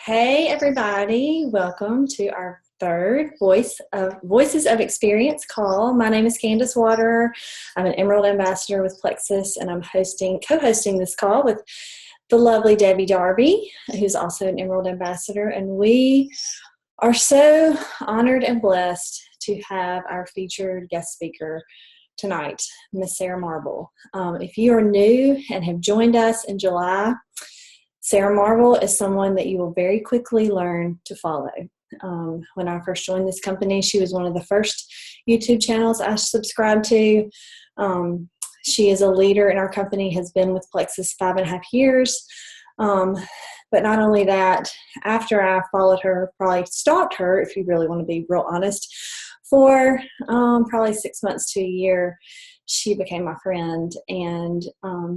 Hey everybody, welcome to our third Voices of Experience call. My name is Candace Water. I'm an Emerald Ambassador with Plexus, and I'm co-hosting this call with the lovely Debbie Darby, who's also an Emerald Ambassador, and we are so honored and blessed to have our featured guest speaker tonight, Miss Sara Marble. If you are new and have joined us in July, Sara Marble is someone that you will very quickly learn to follow. When I first joined this company, she was one of the first YouTube channels I subscribed to. She is a leader in our company, has been with Plexus 5.5 years. But not only that, after I followed her, probably stalked her, if you really want to be real honest, for probably 6 months to a year, she became my friend, and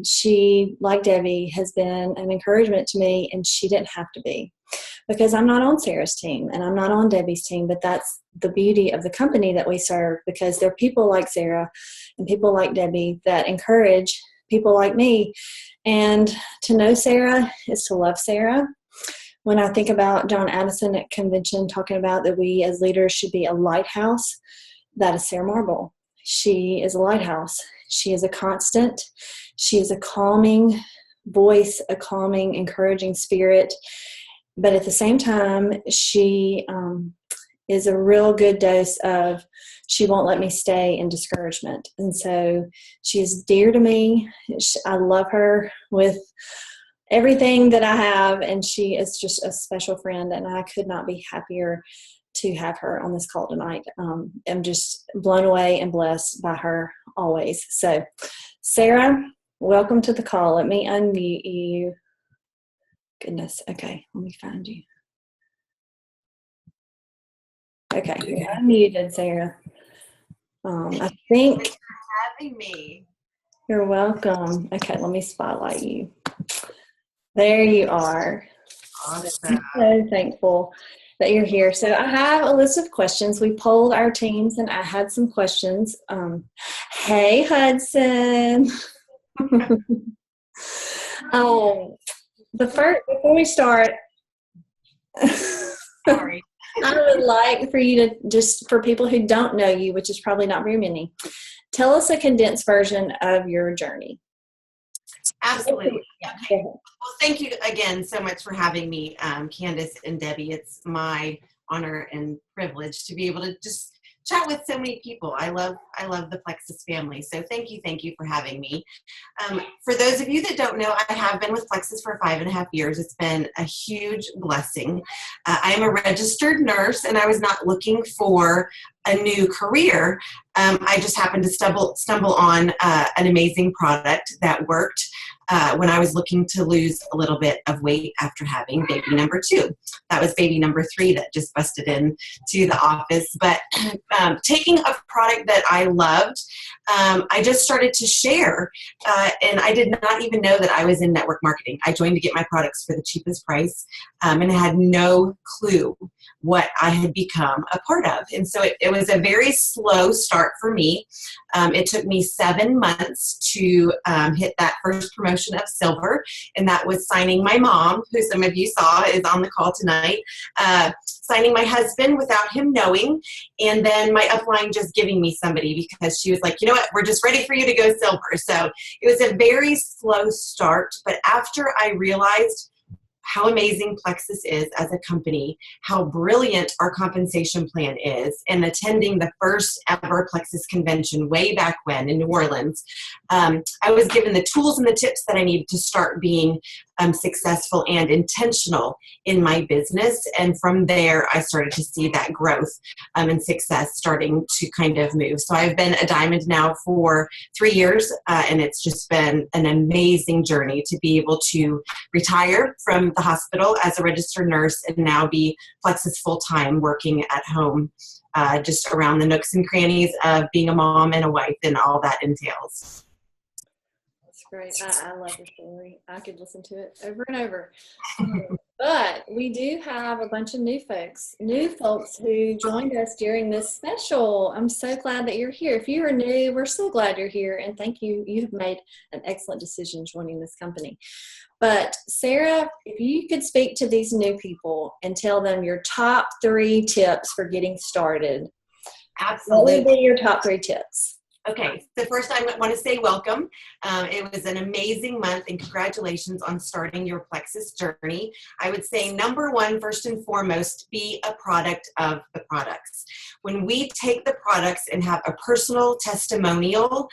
she, like Debbie, has been an encouragement to me, and she didn't have to be, because I'm not on Sara's team and I'm not on Debbie's team, but that's the beauty of the company that we serve, because there are people like Sara and people like Debbie that encourage people like me. And to know Sara is to love Sara. When I think about John Addison at convention talking about that we as leaders should be a lighthouse, that is Sara Marble. She is a lighthouse. She is a constant. She is a calming voice, a calming, encouraging spirit. But at the same time, she is a real good dose of, she won't let me stay in discouragement. And so she is dear to me. I love her with everything that I have, and she is just a special friend, and I could not be happier to have her on this call tonight. I'm just blown away and blessed by her always. So, Sara, welcome to the call. Let me unmute you. Goodness. Okay, let me find you. Okay, you're unmuted, Sara. I think. Thanks for having me. You're welcome. Okay, let me spotlight you. There you are. Awesome. I'm so thankful that you're here. So I have a list of questions. We polled our teams, and I had some questions. Hey, Hudson. Before we start, Sorry. I would like for you to, just for people who don't know you, which is probably not very many, tell us a condensed version of your journey. Absolutely. Yeah. Well, thank you again so much for having me, Candace and Debbie. It's my honor and privilege to be able to just chat with so many people. I love the Plexus family. So thank you for having me. For those of you that don't know, I have been with Plexus for 5.5 years. It's been a huge blessing. I am a registered nurse, and I was not looking for a new career. I just happened to stumble on an amazing product that worked when I was looking to lose a little bit of weight after having baby number 2. That was baby number 3 that just busted in to the office. But taking a product that I loved, I just started to share, and I did not even know that I was in network marketing. I joined to get my products for the cheapest price, and I had no clue what I had become a part of. And so it was a very slow start for me. It took me 7 months to hit that first promotion of silver, and that was signing my mom, who some of you saw is on the call tonight, signing my husband without him knowing, and then my upline just giving me somebody because she was like, you know what, we're just ready for you to go silver. So it was a very slow start, but after I realized how amazing Plexus is as a company, how brilliant our compensation plan is, and attending the first ever Plexus convention way back when in New Orleans, I was given the tools and the tips that I needed to start being successful and intentional in my business. And from there, I started to see that growth and success starting to kind of move. So I've been a diamond now for 3 years, and it's just been an amazing journey to be able to retire from the hospital as a registered nurse and now be Plexus full-time, working at home, just around the nooks and crannies of being a mom and a wife and all that entails. Great. I love your story. I could listen to it over and over. But we do have a bunch of new folks who joined us during this special. I'm so glad that you're here. If you are new, we're so glad you're here, and thank you. You have made an excellent decision joining this company. But Sara, if you could speak to these new people and tell them your top 3 tips for getting started, Absolutely. what would be your top 3 tips? Okay, so first I want to say welcome. It was an amazing month, and congratulations on starting your plexus journey. I would say number 1, first and foremost, be a product of the products. When we take the products and have a personal testimonial,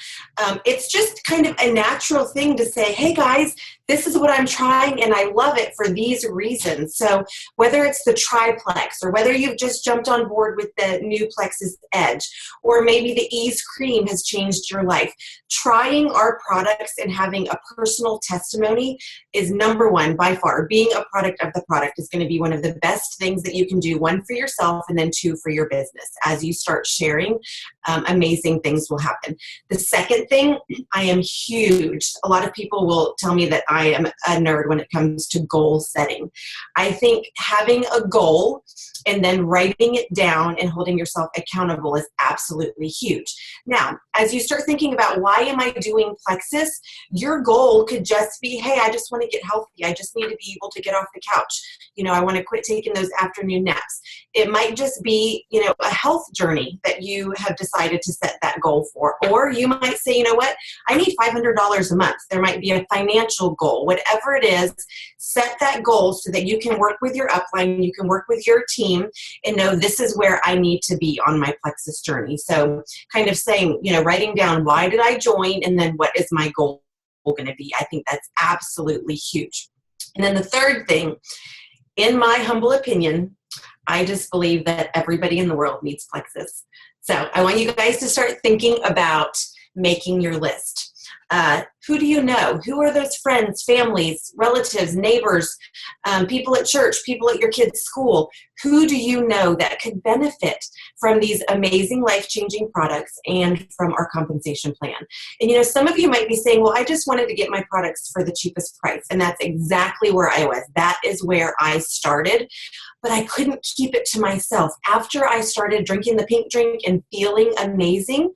it's just kind of a natural thing to say, hey guys, this is what I'm trying and I love it for these reasons. So whether it's the triplex, or whether you've just jumped on board with the new Plexus Edge, or maybe the Ease Cream has changed your life, trying our products and having a personal testimony is number 1 by far. Being a product of the product is going to be one of the best things that you can do, 1 for yourself and then 2 for your business. As you start sharing, amazing things will happen. The second thing, I am huge. A lot of people will tell me that I am a nerd when it comes to goal setting. I think having a goal and then writing it down and holding yourself accountable is absolutely huge. Now, as you start thinking about why am I doing Plexus, your goal could just be, hey, I just want to get healthy. I just need to be able to get off the couch. I want to quit taking those afternoon naps. It might just be, a health journey that you have decided to set that goal for. Or you might say, you know what, I need $500 a month. There might be a financial goal. Whatever it is, set that goal so that you can work with your upline, you can work with your team, and know this is where I need to be on my Plexus journey. So kind of saying, writing down why did I join, and then what is my goal going to be. I think that's absolutely huge. And then the third thing, in my humble opinion, I just believe that everybody in the world needs Plexus. So I want you guys to start thinking about making your list. Who do you know? Who are those friends, families, relatives, neighbors, people at church, people at your kids' school? Who do you know that could benefit from these amazing life-changing products and from our compensation plan? And some of you might be saying, well, I just wanted to get my products for the cheapest price. And that's exactly where I was. That is where I started. But I couldn't keep it to myself. After I started drinking the pink drink and feeling amazing,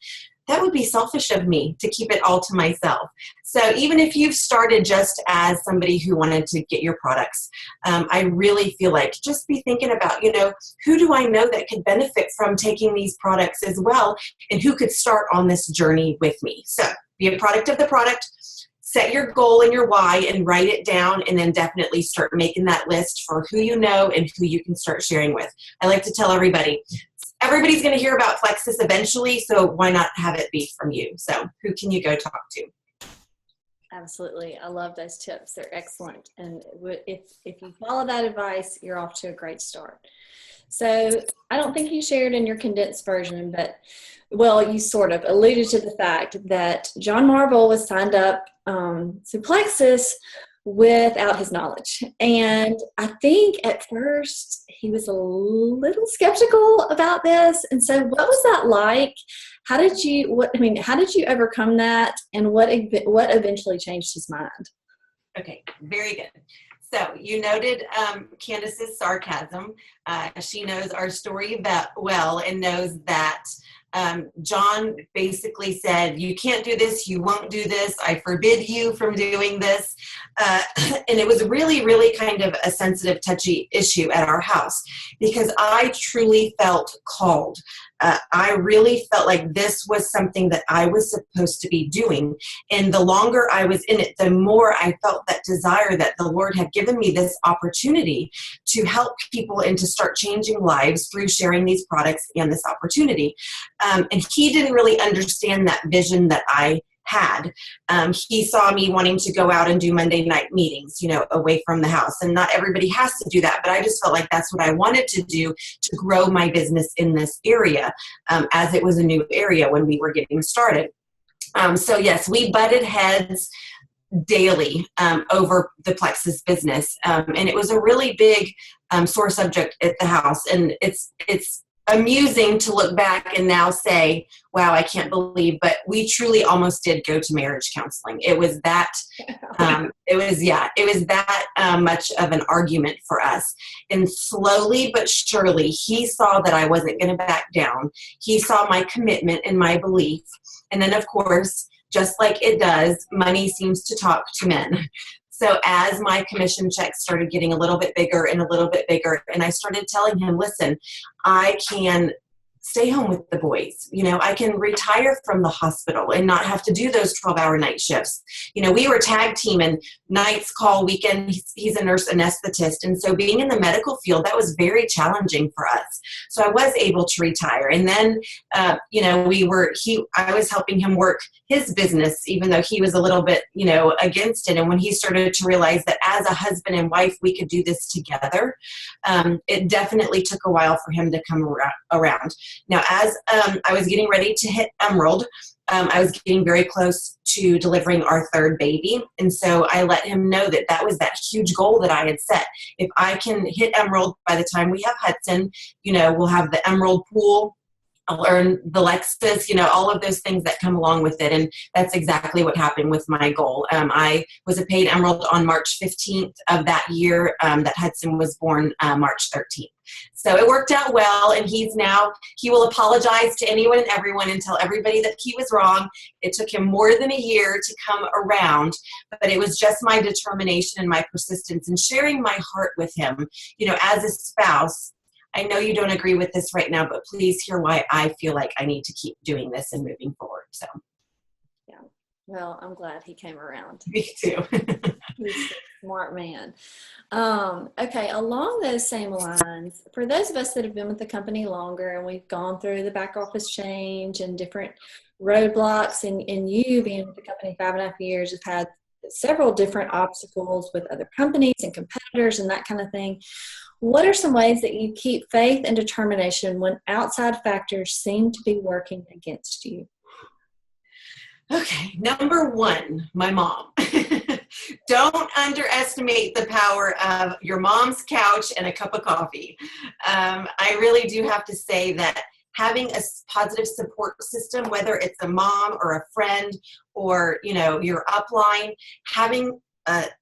that would be selfish of me to keep it all to myself. So even if you've started just as somebody who wanted to get your products, I really feel like just be thinking about, who do I know that could benefit from taking these products as well, and who could start on this journey with me. So be a product of the product, set your goal and your why and write it down, and then definitely start making that list for who you know and who you can start sharing with. I like to tell everybody, everybody's going to hear about Plexus eventually, so why not have it be from you? So who can you go talk to? Absolutely. I love those tips. They're excellent. And if you follow that advice, you're off to a great start. So I don't think you shared in your condensed version, but, well, you sort of alluded to the fact that John Marble was signed up to Plexus without his knowledge. And I think at first he was a little skeptical about this. And so what was that like? How did you overcome that? And what eventually changed his mind? Okay, very good. So you noted Candace's sarcasm. She knows our story well and knows that John basically said, you can't do this, you won't do this, I forbid you from doing this. And it was really, really kind of a sensitive, touchy issue at our house because I truly felt called. I really felt like this was something that I was supposed to be doing. And the longer I was in it, the more I felt that desire that the Lord had given me this opportunity to help people and to start changing lives through sharing these products and this opportunity. And he didn't really understand that vision that I had. He saw me wanting to go out and do Monday night meetings, away from the house. And not everybody has to do that, but I just felt like that's what I wanted to do to grow my business in this area, as it was a new area when we were getting started. So yes, we butted heads daily over the Plexus business. And it was a really big sore subject at the house. And it's amusing to look back and now say, wow, I can't believe, but we truly almost did go to marriage counseling. It was that, much of an argument for us. And slowly but surely, he saw that I wasn't going to back down. He saw my commitment and my belief. And then, of course, just like it does, money seems to talk to men. So as my commission checks started getting a little bit bigger and a little bit bigger, and I started telling him, listen, I can stay home with the boys. I can retire from the hospital and not have to do those 12-hour night shifts. We were tag team and nights call, weekend. He's a nurse anesthetist. And so being in the medical field, that was very challenging for us. So I was able to retire. And then, I was helping him work his business, even though he was a little bit, against it. And when he started to realize that as a husband and wife, we could do this together, it definitely took a while for him to come around. Now, as I was getting ready to hit Emerald, I was getting very close to delivering our third baby. And so I let him know that that was that huge goal that I had set. If I can hit Emerald by the time we have Hudson, we'll have the Emerald pool. I'll earn the Lexus, all of those things that come along with it. And that's exactly what happened with my goal. I was a paid Emerald on March 15th of that year that Hudson was born March 13th. So it worked out well, and he will apologize to anyone and everyone and tell everybody that he was wrong. It took him more than a year to come around, but it was just my determination and my persistence and sharing my heart with him. As a spouse, I know you don't agree with this right now, but please hear why I feel like I need to keep doing this and moving forward. So, yeah. Well, I'm glad he came around. Me too. He's a smart man. Okay, along those same lines, for those of us that have been with the company longer and we've gone through the back office change and different roadblocks, and you being with the company 5.5 years, have had several different obstacles with other companies and competitors and that kind of thing. What are some ways that you keep faith and determination when outside factors seem to be working against you? Okay, number one, my mom. Don't underestimate the power of your mom's couch and a cup of coffee. I really do have to say that having a positive support system, whether it's a mom or a friend or, your upline, having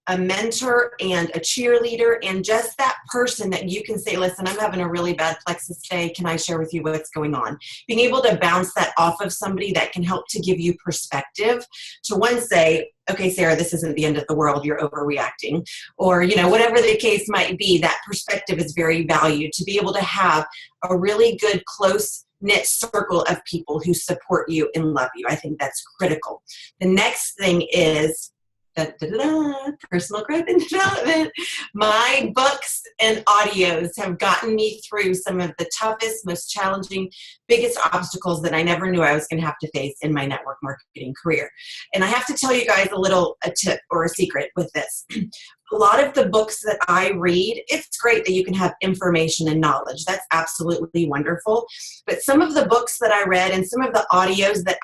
a mentor and a cheerleader and just that person that you can say, listen, I'm having a really bad plexus day. Can I share with you what's going on? Being able to bounce that off of somebody that can help to give you perspective to one say, okay, Sarah, this isn't the end of the world. You're overreacting. Or, whatever the case might be, that perspective is very valued. To be able to have a really good, close-knit circle of people who support you and love you. I think that's critical. The next thing is personal growth and development. My books and audios have gotten me through some of the toughest, most challenging, biggest obstacles that I never knew I was going to have to face in my network marketing career. And I have to tell you guys a tip or a secret with this. A lot of the books that I read, it's great that you can have information and knowledge. That's absolutely wonderful. But some of the books that I read and some of the audios that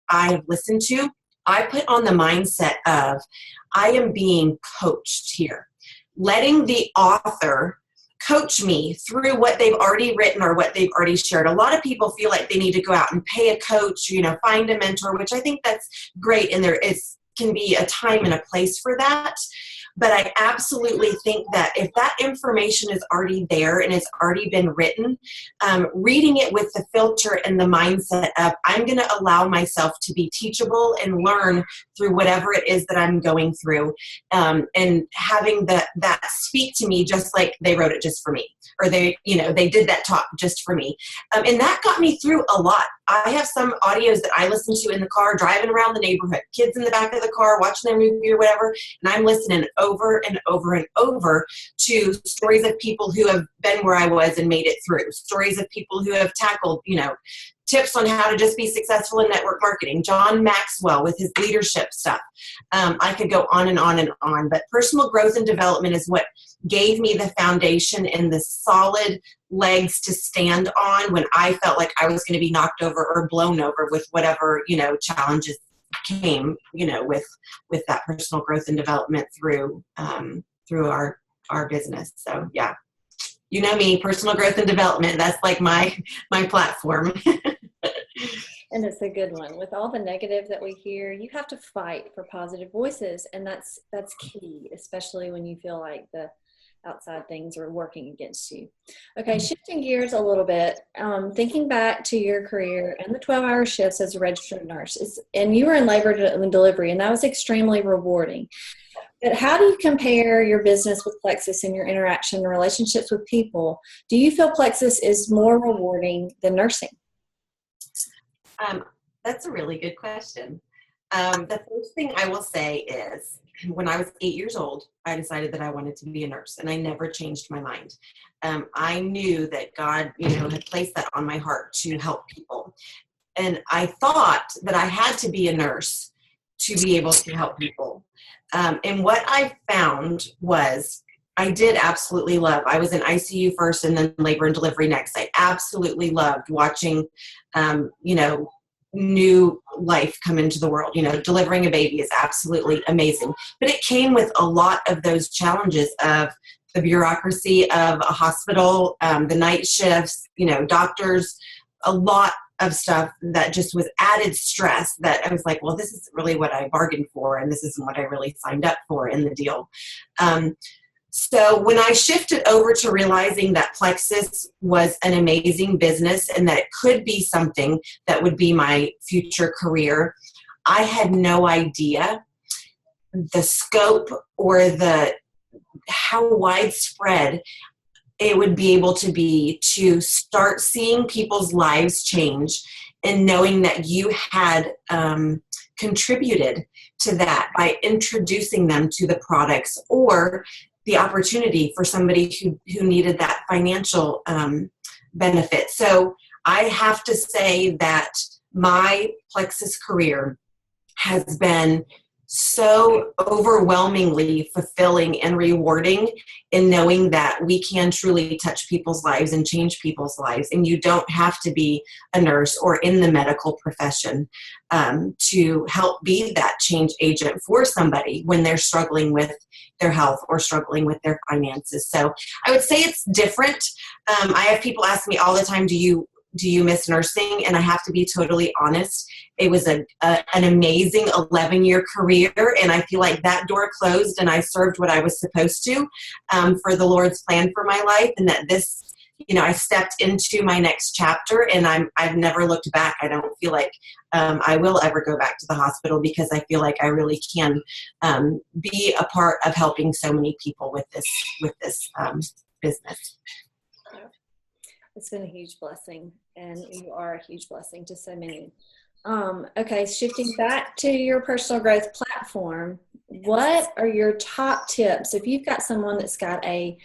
I have listened to, I put on the mindset of I am being coached here, letting the author coach me through what they've already written or what they've already shared. A lot of people feel like they need to go out and pay a coach, find a mentor, which I think that's great. And can be a time and a place for that. But I absolutely think that if that information is already there and it's already been written, reading it with the filter and the mindset of I'm going to allow myself to be teachable and learn through whatever it is that I'm going through, and having that speak to me just like they wrote it just for me, or they did that talk just for me. And that got me through a lot. I have some audios that I listen to in the car, driving around the neighborhood, kids in the back of the car, watching their movie or whatever, and I'm listening over and over and over to stories of people who have been where I was and made it through, stories of people who have tackled, tips on how to just be successful in network marketing, John Maxwell with his leadership stuff. I could go on and on and on, but personal growth and development is what gave me the foundation and the solid legs to stand on when I felt like I was going to be knocked over or blown over with whatever, challenges came, with that personal growth and development through our business. So yeah, me, personal growth and development, that's like my platform. And it's a good one. With all the negative that we hear, you have to fight for positive voices. And that's key, especially when you feel like the outside things are working against you. Okay, shifting gears a little bit, thinking back to your career and the 12-hour shifts as a registered nurse, and you were in labor and delivery, and that was extremely rewarding. But how do you compare your business with Plexus and your interaction and relationships with people? Do you feel Plexus is more rewarding than nursing? That's a really good question. The first thing I will say is when I was 8 years old, I decided that I wanted to be a nurse, and I never changed my mind. I knew that God, had placed that on my heart to help people. And I thought that I had to be a nurse to be able to help people. And what I found was I did absolutely love. I was in ICU first and then labor and delivery next. I absolutely loved watching, new life come into the world. Delivering a baby is absolutely amazing. But it came with a lot of those challenges of the bureaucracy of a hospital, the night shifts, doctors, a lot of stuff that just was added stress that I was like, well, this isn't really what I bargained for, and this isn't what I really signed up for in the deal. So when I shifted over to realizing that Plexus was an amazing business and that it could be something that would be my future career, I had no idea the scope or how widespread it would be able to be to start seeing people's lives change and knowing that you had contributed to that by introducing them to the products or the opportunity for somebody who needed that financial benefit. So I have to say that my Plexus career has been so overwhelmingly fulfilling and rewarding in knowing that we can truly touch people's lives and change people's lives. And you don't have to be a nurse or in the medical profession to help be that change agent for somebody when they're struggling with their health or struggling with their finances. So I would say it's different. I have people ask me all the time, do you miss nursing? And I have to be totally honest. It was an amazing 11-year career, and I feel like that door closed and I served what I was supposed to for the Lord's plan for my life, and that this, I stepped into my next chapter, and I've never looked back. I don't feel like I will ever go back to the hospital because I feel like I really can be a part of helping so many people with this business. It's been a huge blessing, and you are a huge blessing to so many. Okay, shifting back to your personal growth platform, what are your top tips? If you've got someone that's got a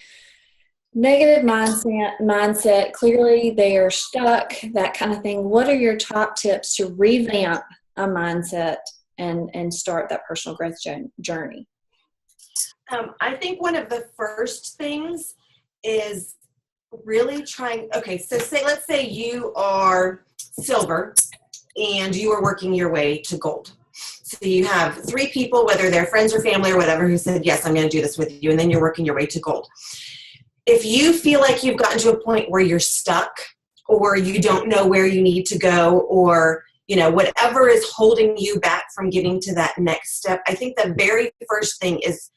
negative mindset, clearly they are stuck, that kind of thing, what are your top tips to revamp a mindset and start that personal growth journey? I think one of the first things is really trying, so let's say you are silver and you are working your way to gold. So you have 3 people, whether they're friends or family or whatever, who said, yes, I'm going to do this with you. And then you're working your way to gold. If you feel like you've gotten to a point where you're stuck or you don't know where you need to go or, whatever is holding you back from getting to that next step, I think the very first thing is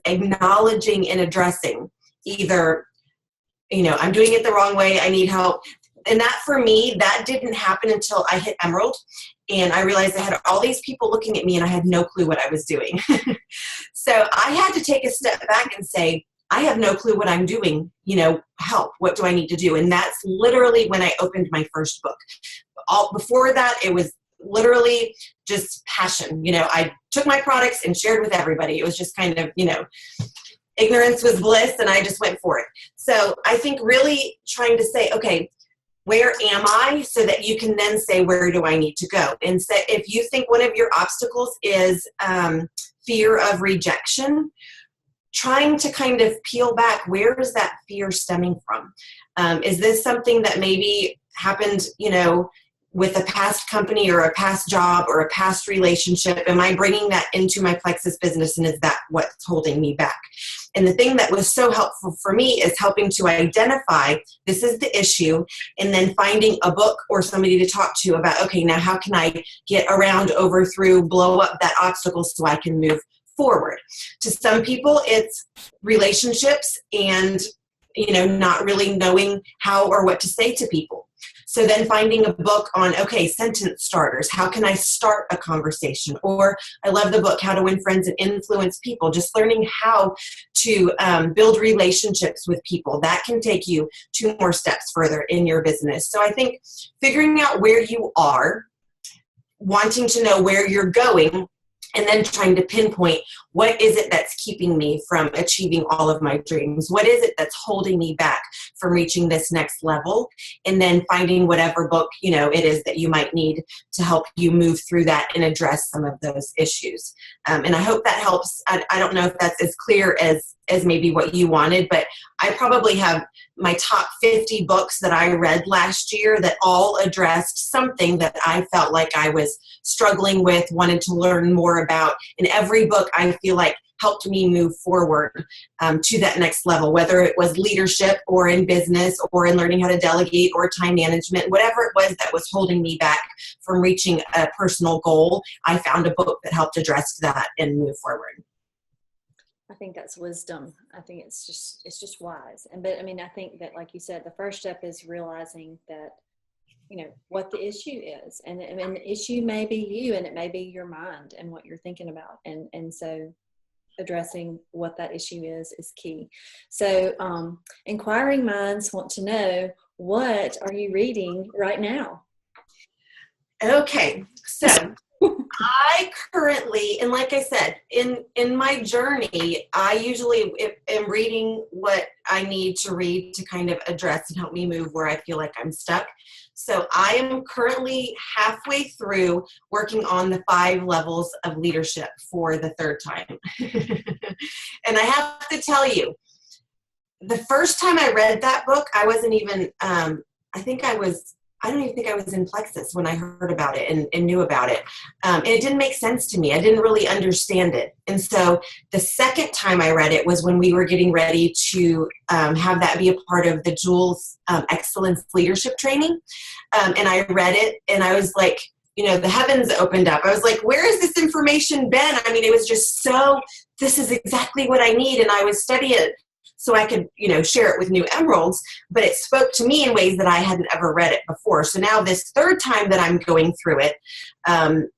acknowledging and addressing either, I'm doing it the wrong way, I need help. And that for me, that didn't happen until I hit Emerald. And I realized I had all these people looking at me and I had no clue what I was doing. So I had to take a step back and say, I have no clue what I'm doing, help, what do I need to do? And that's literally when I opened my first book. Before that, it was literally just passion. I took my products and shared with everybody. It was just kind of, ignorance was bliss, and I just went for it. So I think really trying to say, okay, where am I? So that you can then say, where do I need to go? And so if you think one of your obstacles is fear of rejection, trying to kind of peel back, where is that fear stemming from? Is this something that maybe happened, with a past company or a past job or a past relationship? Am I bringing that into my Plexus business, and is that what's holding me back? And the thing that was so helpful for me is helping to identify this is the issue, and then finding a book or somebody to talk to about, okay, now how can I get around, over, through, blow up that obstacle so I can move forward? To some people, it's relationships and, not really knowing how or what to say to people. So then finding a book on, okay, sentence starters. How can I start a conversation? Or I love the book, How to Win Friends and Influence People. Just learning how to build relationships with people. That can take you 2 more steps further in your business. So I think figuring out where you are, wanting to know where you're going, and then trying to pinpoint what is it that's keeping me from achieving all of my dreams? What is it that's holding me back from reaching this next level? And then finding whatever book, it is that you might need to help you move through that and address some of those issues. And I hope that helps. I don't know if that's as clear as maybe what you wanted, but I probably have my top 50 books that I read last year that all addressed something that I felt like I was struggling with, wanted to learn more about. And every book I feel like helped me move forward to that next level, whether it was leadership or in business or in learning how to delegate or time management, whatever it was that was holding me back from reaching a personal goal. I found a book that helped address that and move forward. I think that's wisdom. I think it's just wise. But I think that, like you said, the first step is realizing that, what the issue is. And the issue may be you, and it may be your mind and what you're thinking about. And so addressing what that issue is key. So inquiring minds want to know, what are you reading right now? Okay, so I currently, and like I said, in my journey, I usually am reading what I need to read to kind of address and help me move where I feel like I'm stuck. So I am currently halfway through working on the 5 levels of leadership for the 3rd time. And I have to tell you, the first time I read that book, I wasn't even, I don't even think I was in plexus when I heard about it and knew about it. And it didn't make sense to me. I didn't really understand it. And so the second time I read it was when we were getting ready to have that be a part of the Jules Excellence Leadership Training. And I read it and I was like, the heavens opened up. I was like, where has this information been? It was just this is exactly what I need. And I would study it so I could, share it with new emeralds, but it spoke to me in ways that I hadn't ever read it before. So now this 3rd time that I'm going through it,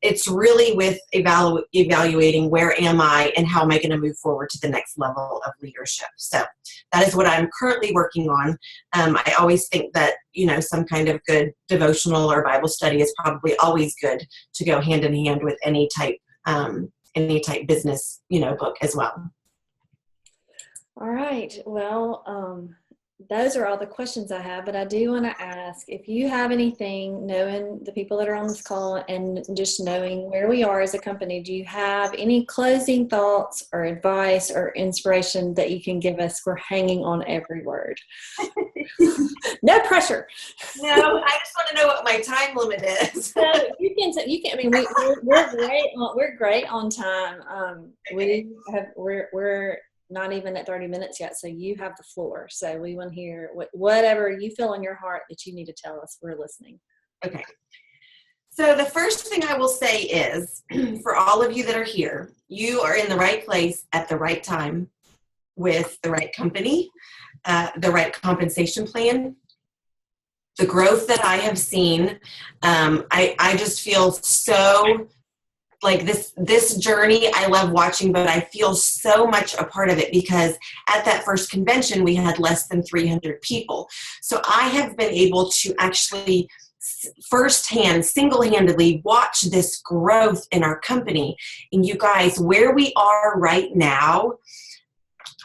it's really with evaluating where am I and how am I going to move forward to the next level of leadership. So that is what I'm currently working on. I always think that, some kind of good devotional or Bible study is probably always good to go hand in hand with any type business, book as well. All right. Well, those are all the questions I have, but I do want to ask if you have anything, knowing the people that are on this call and just knowing where we are as a company, do you have any closing thoughts or advice or inspiration that you can give us? We're hanging on every word. No pressure. No, I just want to know what my time limit is. So you can. We're great on time. We're not even at 30 minutes yet, so you have the floor. So we want to hear whatever you feel in your heart that you need to tell us. We're listening. Okay. So the first thing I will say is, for all of you that are here, you are in the right place at the right time with the right company, the right compensation plan. The growth that I have seen, I just feel so like this journey I love watching, but I feel so much a part of it because at that first convention, we had less than 300 people. So I have been able to actually firsthand, single-handedly watch this growth in our company. And you guys, where we are right now,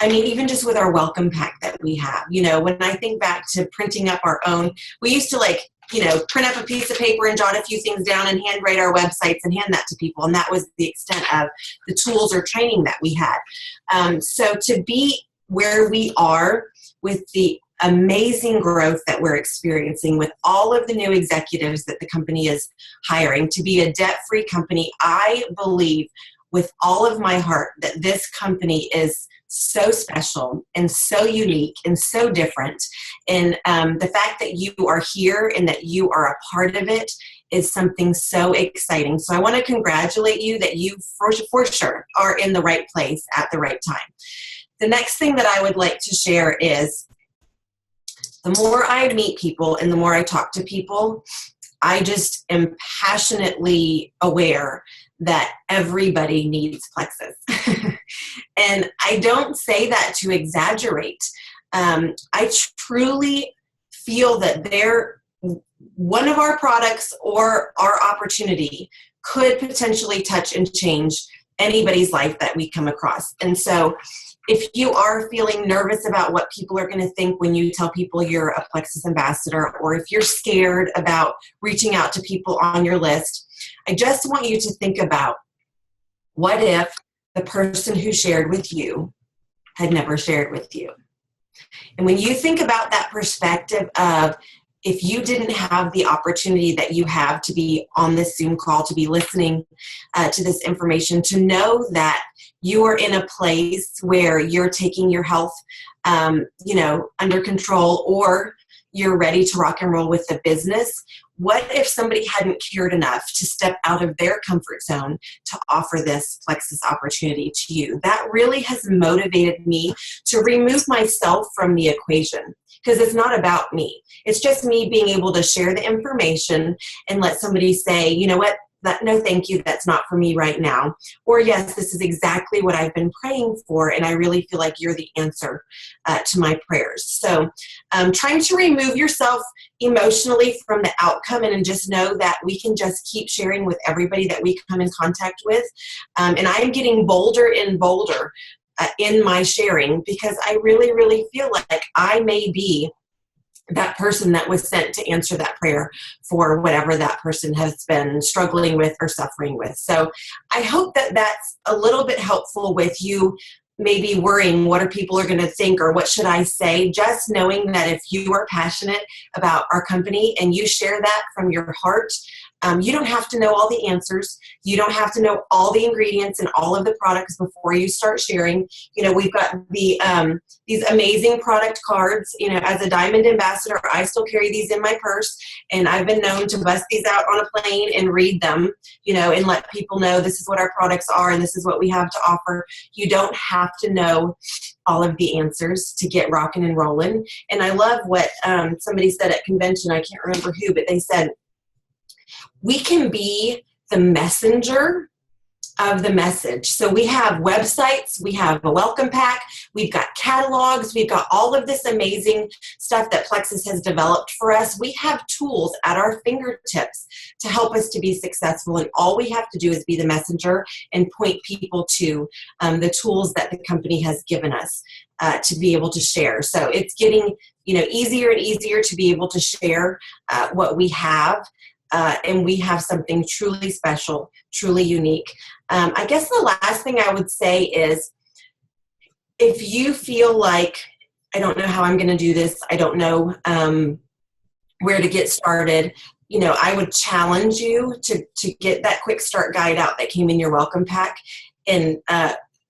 even just with our welcome pack that we have, when I think back to printing up our own, we used to print up a piece of paper and jot a few things down and handwrite our websites and hand that to people. And that was the extent of the tools or training that we had. So to be where we are with the amazing growth that we're experiencing with all of the new executives that the company is hiring, to be a debt-free company, I believe with all of my heart that this company is so special and so unique and so different. And the fact that you are here and that you are a part of it is something so exciting. So I want to congratulate you that you for sure are in the right place at the right time. The next thing that I would like to share is the more I meet people and the more I talk to people, I just am passionately aware that everybody needs plexus. And I don't say that to exaggerate. I truly feel that one of our products or our opportunity could potentially touch and change anybody's life that we come across. And so if you are feeling nervous about what people are going to think when you tell people you're a plexus ambassador, or if you're scared about reaching out to people on your list, I just want you to think about, what if the person who shared with you had never shared with you? And when you think about that perspective of, if you didn't have the opportunity that you have to be on this Zoom call, to be listening to this information, to know that you are in a place where you're taking your health, under control, or you're ready to rock and roll with the business, what if somebody hadn't cared enough to step out of their comfort zone to offer this plexus opportunity to you? That really has motivated me to remove myself from the equation, because it's not about me. It's just me being able to share the information and let somebody say, you know what, no thank you, that's not for me right now. Or yes, this is exactly what I've been praying for, and I really feel like you're the answer to my prayers. So trying to remove yourself emotionally from the outcome, and just know that we can just keep sharing with everybody that we come in contact with. And I am getting bolder and bolder in my sharing, because I really, really feel like I may be that person that was sent to answer that prayer for whatever that person has been struggling with or suffering with. So I hope that that's a little bit helpful with you maybe worrying, what are people are going to think, or what should I say? Just knowing that if you are passionate about our company and you share that from your heart, you don't have to know all the answers. You don't have to know all the ingredients and all of the products before you start sharing. We've got these amazing product cards. As a Diamond Ambassador, I still carry these in my purse, and I've been known to bust these out on a plane and read them, and let people know this is what our products are and this is what we have to offer. You don't have to know all of the answers to get rocking and rolling. And I love what somebody said at convention. I can't remember who, but they said, we can be the messenger of the message. So we have websites, we have a welcome pack, we've got catalogs, we've got all of this amazing stuff that Plexus has developed for us. We have tools at our fingertips to help us to be successful, and all we have to do is be the messenger and point people to the tools that the company has given us to be able to share. So it's getting easier and easier to be able to share what we have. And we have something truly special, truly unique. I guess the last thing I would say is, if you feel like, I don't know how I'm going to do this, I don't know where to get started, I would challenge you to get that quick start guide out that came in your welcome pack, and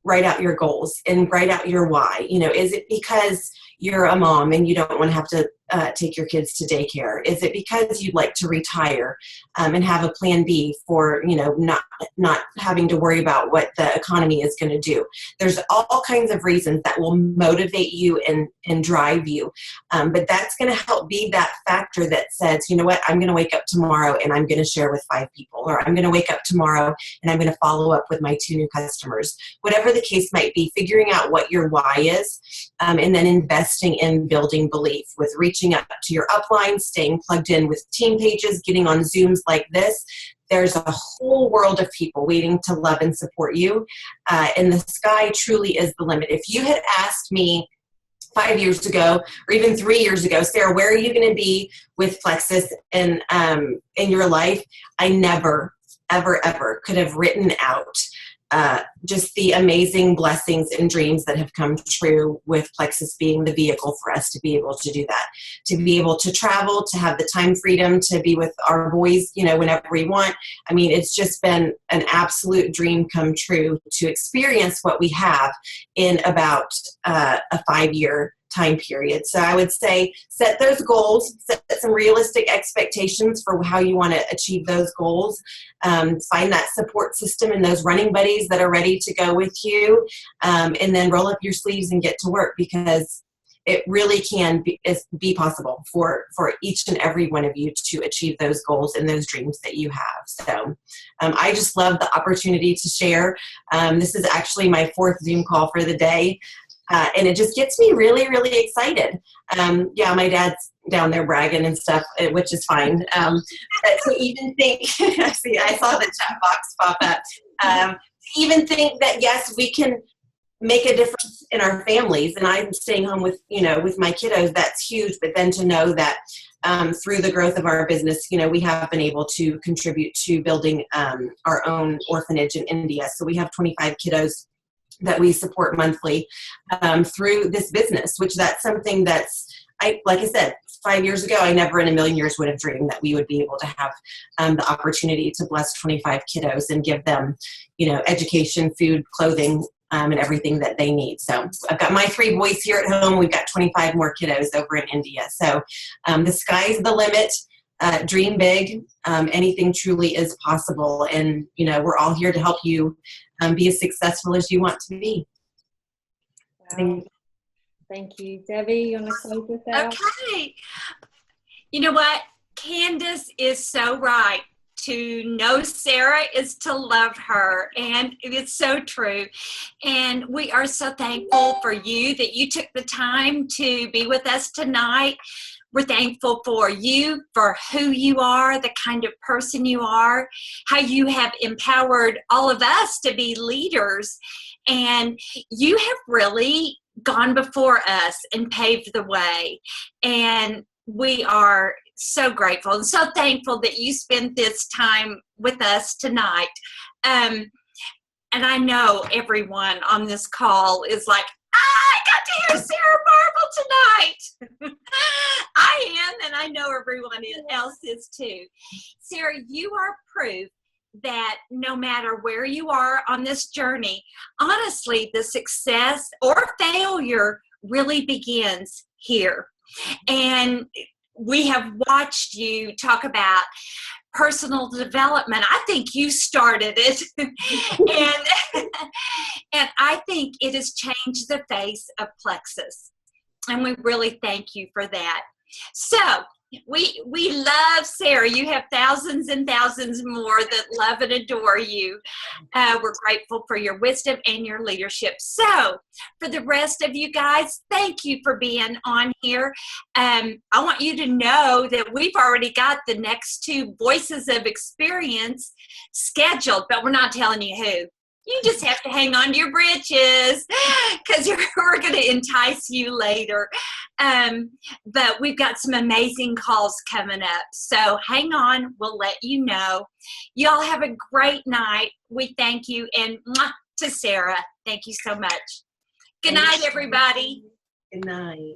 write out your goals and write out your why. Is it because you're a mom and you don't want to have to take your kids to daycare? Is it because you'd like to retire and have a plan B for, not having to worry about what the economy is going to do? There's all kinds of reasons that will motivate you and drive you. But that's going to help be that factor that says, you know what, I'm going to wake up tomorrow and I'm going to share with 5 people, or I'm going to wake up tomorrow and I'm going to follow up with my 2 new customers. Whatever the case might be, figuring out what your why is, and then investing in building belief with reaching out to your upline, staying plugged in with team pages, getting on Zooms like this. There's a whole world of people waiting to love and support you. And the sky truly is the limit. If you had asked me 5 years ago, or even 3 years ago, Sarah, where are you going to be with Plexus in your life? I never, ever, ever could have written out just the amazing blessings and dreams that have come true with Plexus being the vehicle for us to be able to do that, to be able to travel, to have the time freedom to be with our boys, whenever we want. I mean, it's just been an absolute dream come true to experience what we have in about a 5-year time period. So I would say set those goals, set some realistic expectations for how you want to achieve those goals. Find that support system and those running buddies that are ready to go with you, and then roll up your sleeves and get to work, because it really can be possible for each and every one of you to achieve those goals and those dreams that you have. So I just love the opportunity to share. This is actually my 4th Zoom call for the day. And it just gets me really, really excited. Yeah, my dad's down there bragging and stuff, which is fine. But to even think, see, I saw the chat box pop up. To even think that, yes, we can make a difference in our families, and I'm staying home with my kiddos, that's huge. But then to know that through the growth of our business, we have been able to contribute to building our own orphanage in India. So we have 25 kiddos that we support monthly through this business, which that's something that's, like I said, 5 years ago, I never in a million years would have dreamed that we would be able to have the opportunity to bless 25 kiddos and give them, education, food, clothing, and everything that they need. So I've got my 3 boys here at home. We've got 25 more kiddos over in India. So the sky's the limit. Dream big. Anything truly is possible. And, we're all here to help you be as successful as you want to be. Wow. Thank you. Debbie, you want to close this out? Okay. You know what? Candace is so right. To know Sara is to love her, and it's so true. And we are so thankful for you that you took the time to be with us tonight. We're thankful for you, for who you are, the kind of person you are, how you have empowered all of us to be leaders. And you have really gone before us and paved the way. And we are so grateful and so thankful that you spent this time with us tonight. And I know everyone on this call is like, I got to hear Sara Marble tonight. I am, and I know everyone else is too. Sara, you are proof that no matter where you are on this journey, honestly, the success or failure really begins here. And we have watched you talk about personal development. I think you started it. and I think it has changed the face of Plexus. And we really thank you for that. So we love Sara. You have thousands and thousands more that love and adore you. We're grateful for your wisdom and your leadership. So for the rest of you guys, thank you for being on here. I want you to know that we've already got the next 2 Voices of Experience scheduled, but we're not telling you who. You just have to hang on to your britches because we're going to entice you later. But we've got some amazing calls coming up. So hang on. We'll let you know. Y'all have a great night. We thank you. And to Sara, thank you so much. Good night, everybody. Good night.